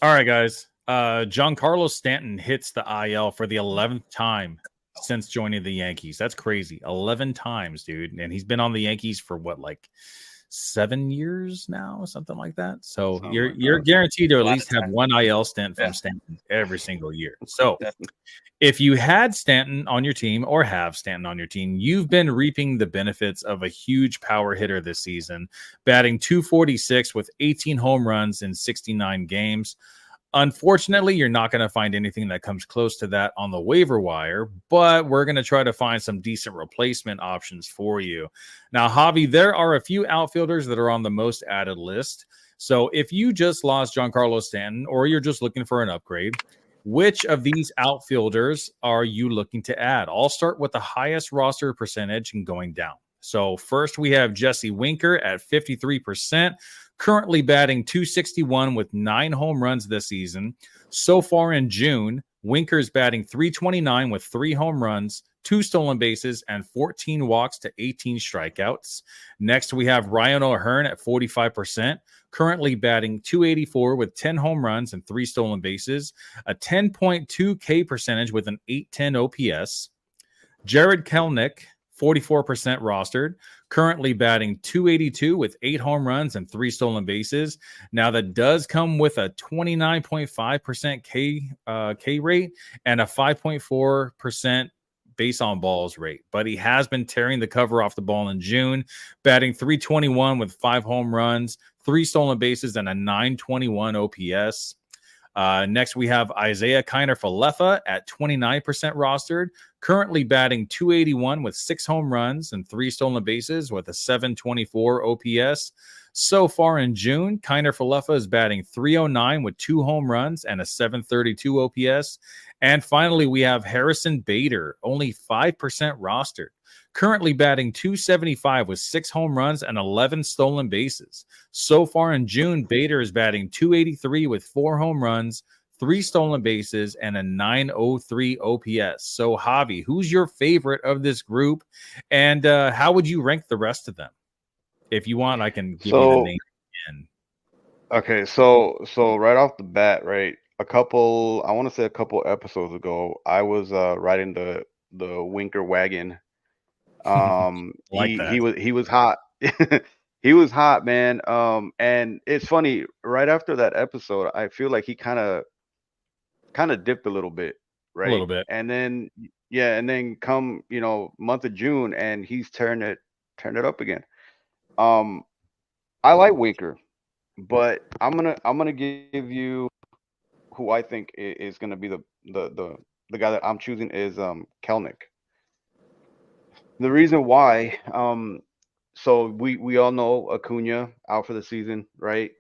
All right, guys. Giancarlo Stanton hits the IL for the 11th time since joining the Yankees. That's crazy. 11 times, dude. And he's been on the Yankees for what, like 7 years now, something like that. So Something you're like you're that. guaranteed to A at lot of least have time. one IL stint Yeah, from Stanton every single year. So definitely. if you had Stanton on your team or have Stanton on your team, you've been reaping the benefits of a huge power hitter this season, batting 246 with 18 home runs in 69 games. Unfortunately, you're not going to find anything that comes close to that on the waiver wire, but we're going to try to find some decent replacement options for you. Now, Javi, there are a few outfielders that are on the most added list. So if you just lost Giancarlo Stanton or you're just looking for an upgrade, which of these outfielders are you looking to add? I'll start with the highest roster percentage and going down. So first we have Jesse Winker at 53%, currently batting 261 with 9 home runs this season. So far in June, Winker's batting 329 with 3 home runs, 2 stolen bases, and 14 walks to 18 strikeouts. Next, we have Ryan O'Hearn at 45%, currently batting 284 with 10 home runs and 3 stolen bases, a 10.2 K percentage with an 810 OPS. Jared Kelnick, 44% rostered, currently batting 282 with 8 home runs and 3 stolen bases. Now, that does come with a 29.5% K rate and a 5.4% base on balls rate, but he has been tearing the cover off the ball in June, batting 321 with 5 home runs, 3 stolen bases, and a 921 OPS. Next, we have Isaiah Kiner Falefa at 29% rostered, currently batting 281 with 6 home runs and 3 stolen bases with a 724 OPS. So far in June, Kiner Falefa is batting 309 with 2 home runs and a 732 OPS. And finally, we have Harrison Bader, only 5% rostered, currently batting 275 with 6 home runs and 11 stolen bases. So far in June, Bader is batting 283 with 4 home runs, 3 stolen bases, and a 903 OPS. So, Javi, who's your favorite of this group? And how would you rank the rest of them? If you want, I can give you the So name again. okay, so right off the bat, right? I want to say a couple episodes ago, I was riding the Winker wagon. Like that. He was hot. He was hot, man. And it's funny, right after that episode, I feel like he kind of dipped a little bit, A right? little bit. And then yeah, and then come, month of June and he's turned it up again. Um, I like Winker, but I'm gonna give you who I think is gonna be the the the guy that I'm choosing is Kelnick. The reason why, so we all know Acuna out for the season, right?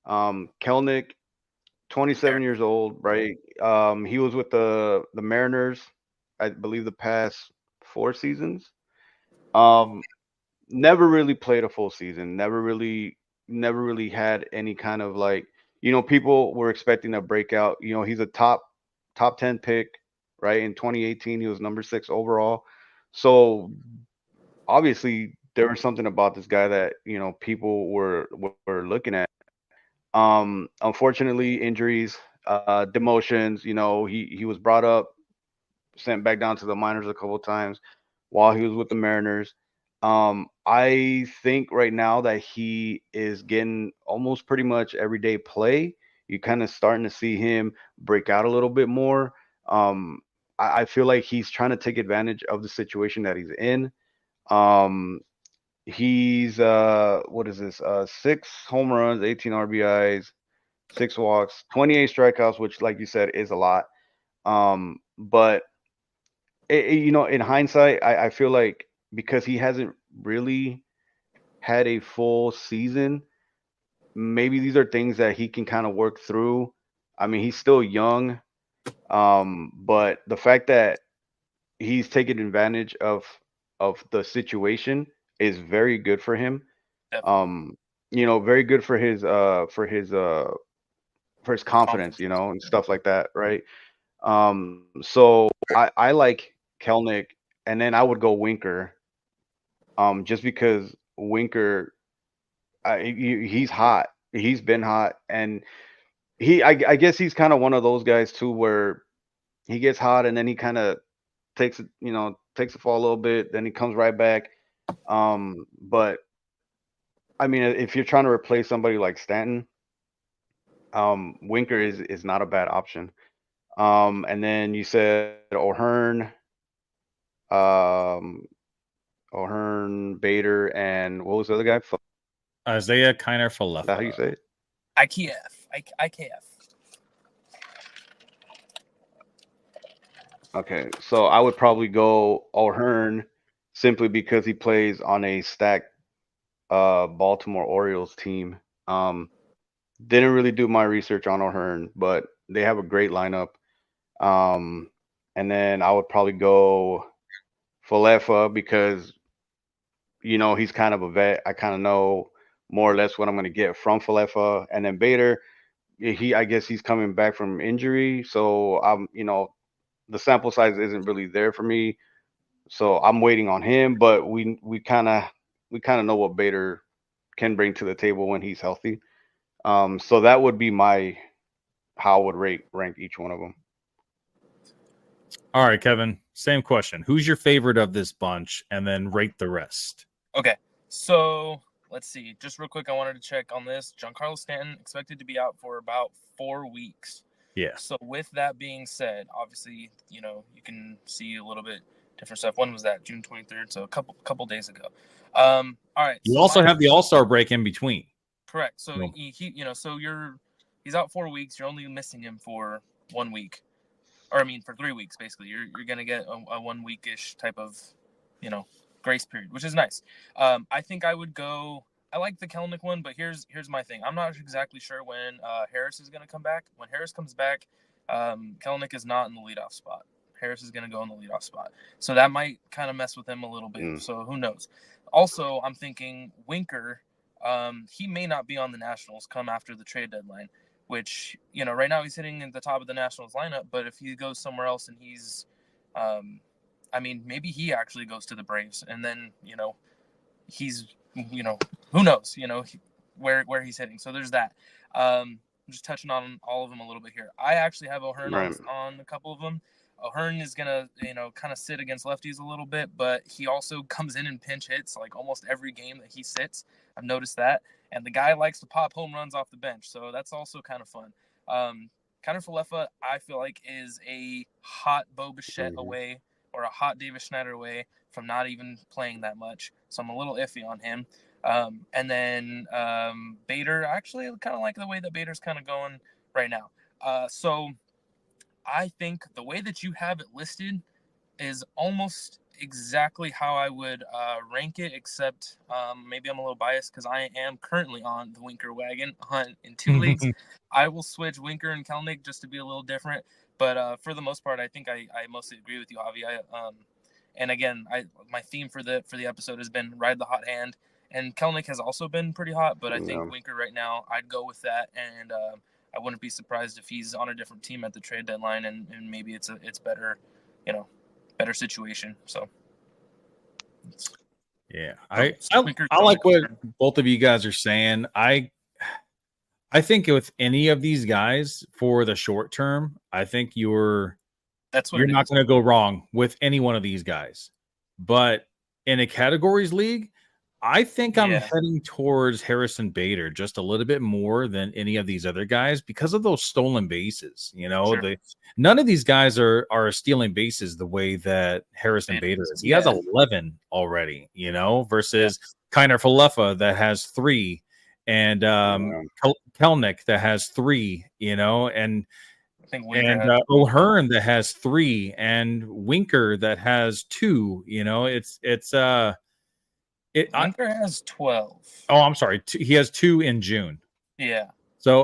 Kelnick, 27 years old, right? He was with the Mariners, I believe, the past 4 seasons. Um, never really played a full season. Never really had any kind of like, people were expecting a breakout. He's a top 10 pick, right? In 2018, he was number 6 overall. So obviously there was something about this guy that people were looking at. Unfortunately, injuries, demotions. He was brought up, sent back down to the minors a couple times while he was with the Mariners. I think right now that he is getting almost pretty much everyday play. You're kind of starting to see him break out a little bit more. I feel like he's trying to take advantage of the situation that he's in. Um, he's what is this? 6 home runs, 18 RBIs, 6 walks, 28 strikeouts, which, like you said, is a lot. But in hindsight, I feel like because he hasn't really had a full season, maybe these are things that he can kind of work through. I mean, he's still young, but the fact that he's taking advantage of the situation is very good for him. Definitely. Um, very good for his confidence, Confidence. and stuff like that, right? So I like Kelnick, and then I would go Winker, just because Winker, he's hot. He's been hot, and I guess he's kind of one of those guys too, where he gets hot and then he kind of takes a fall a little bit, then he comes right back. But I mean, if you're trying to replace somebody like Stanton, Winker is not a bad option. And then you said um, O'Hearn, Bader, and what was the other guy? Is Isaiah Kiner that how you Falefa. say it? IKF. Okay, so I would probably go O'Hearn simply because he plays on a stacked Baltimore Orioles team. Didn't really do my research on O'Hearn, but they have a great lineup. Um, and then I would probably go Falefa because he's kind of a vet. I kind of know more or less what I'm going to get from Falefa. And then Bader, I guess he's coming back from injury, so the sample size isn't really there for me. So I'm waiting on him, but we kind of know what Bader can bring to the table when he's healthy. So that would be my how I would rank each one of them. All right, Kevin, same question. Who's your favorite of this bunch? And then rate the rest. Okay, so let's see. Just real quick, I wanted to check on this. Giancarlo Stanton expected to be out for about 4 weeks. Yeah. So with that being said, obviously, you can see a little bit different stuff. When was that? June 23rd. So a couple days ago. All right. You also have the All-Star break in between. Correct. So he's out 4 weeks. You're only missing him for 1 week, or I mean for 3 weeks basically. You're gonna get a 1 weekish type of grace period, which is nice. I think I would go. I like the Kelenic one, but here's my thing. I'm not exactly sure when Harris is gonna come back. When Harris comes back, Kelenic is not in the leadoff spot. Harris is gonna go in the leadoff spot, so that might kind of mess with him a little bit. So who knows? Also, I'm thinking Winker. He may not be on the Nationals come after the trade deadline, which, right now he's hitting at the top of the Nationals lineup. But if he goes somewhere else and he's, maybe he actually goes to the Braves and then, he's, who knows, where he's hitting. So there's that. I'm just touching on all of them a little bit here. I actually have O'Hearn on a couple of them. O'Hearn is going to, kind of sit against lefties a little bit, but he also comes in pinch hits like almost every game that he sits. I've noticed that. And the guy likes to pop home runs off the bench, so that's also kind of fun. Kiner Falefa, I feel like, is a hot Bo Bichette away or a hot Davis Schneider away from not even playing that much. So I'm a little iffy on him. And then Bader, I actually kind of like the way that Bader's kind of going right now. So I think the way that you have it listed is almost exactly how I would rank it, except maybe I'm a little biased because I am currently on the Winker wagon in 2 leagues. I will switch Winker and Kelenic just to be a little different. But for the most part, I think I mostly agree with you, Javi. And again, my theme for the episode has been ride the hot hand. And Kelenic has also been pretty hot, but I think Winker right now, I'd go with that. And I wouldn't be surprised if he's on a different team at the trade deadline, and maybe it's better, better situation. So yeah, I like what both of you guys are saying. I think with any of these guys for the short term, I think you're not going to go wrong with any one of these guys. But in a categories league, I think I'm heading towards Harrison Bader just a little bit more than any of these other guys because of those stolen bases. None of these guys are stealing bases the way that Harrison Bader is. He has 11 already, versus Kiner Falefa that has 3, and Kelenic that has 3, and I think O'Hearn that has 3, and Winker that has 2. Winker has 12. Oh, I'm sorry. He has 2 in June. Yeah. So,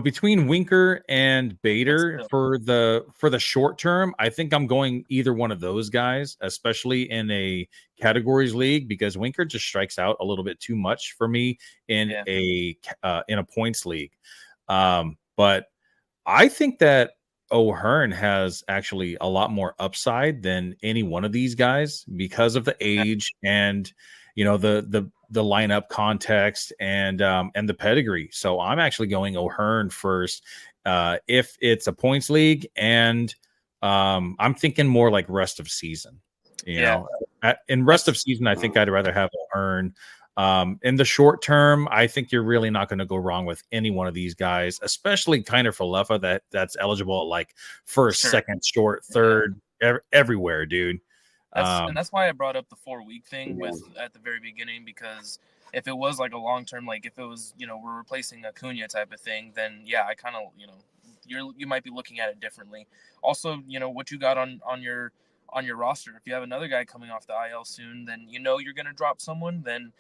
between Winker and Bader for the short term, I think I'm going either one of those guys, especially in a categories league, because Winker just strikes out a little bit too much for me in a points league. But I think that O'Hearn has actually a lot more upside than any one of these guys because of the age and the lineup context and the pedigree. So I'm actually going O'Hearn first if it's a points league, and I'm thinking more like rest of season. In rest of season, I think I'd rather have O'Hearn. In the short term, I think you're really not going to go wrong with any one of these guys, especially Kiner Falefa that's eligible at like first, second, short, third, everywhere, dude. And that's why I brought up the 4-week thing at the very beginning, because if it was like a long term, like if it was, we're replacing Acuna type of thing, then I kind of, you might be looking at it differently. Also, what you got on your roster. If you have another guy coming off the IL soon, then you're going to drop someone. Then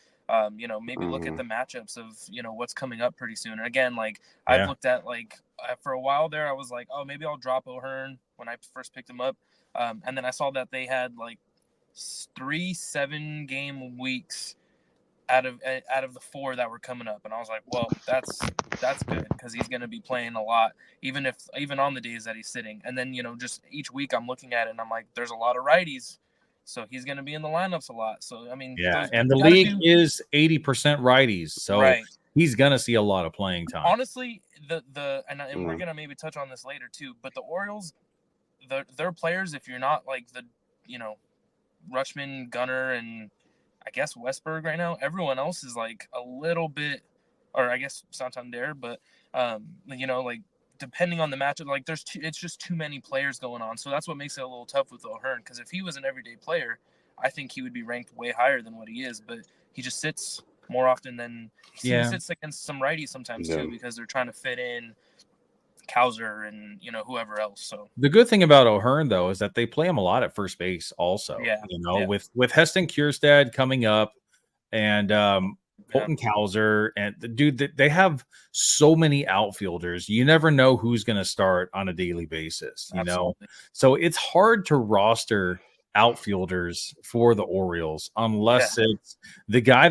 maybe look at the matchups of what's coming up pretty soon. And again, like I've looked at for a while there, I was like, oh, maybe I'll drop O'Hearn when I first picked him up. And then I saw that they had like 3 7-game weeks out of the 4 that were coming up, and I was like, well, that's good, because he's going to be playing a lot, even on the days that he's sitting. And then just each week I'm looking at it and I'm like, there's a lot of righties, so he's going to be in the lineups a lot. So I mean, and the league is 80% righties, so he's going to see a lot of playing time. Honestly, and we're going to maybe touch on this later too, but the Orioles, their players, if you're not like the Rutschman, Gunnar, and I guess Westberg right now, everyone else is like a little bit, or I guess Santander, but like depending on the matchup, like it's just too many players going on. So that's what makes it a little tough with O'Hearn, because if he was an everyday player, I think he would be ranked way higher than what he is, but he just sits more often than he sits against some righties sometimes too, because they're trying to fit in Cowser and whoever else. So the good thing about O'Hearn though is that they play him a lot at first base also. With Heston Kjerstad coming up and Colton Cowser, and the dude, they have so many outfielders. You never know who's going to start on a daily basis. So it's hard to roster outfielders for the Orioles unless it's the guy that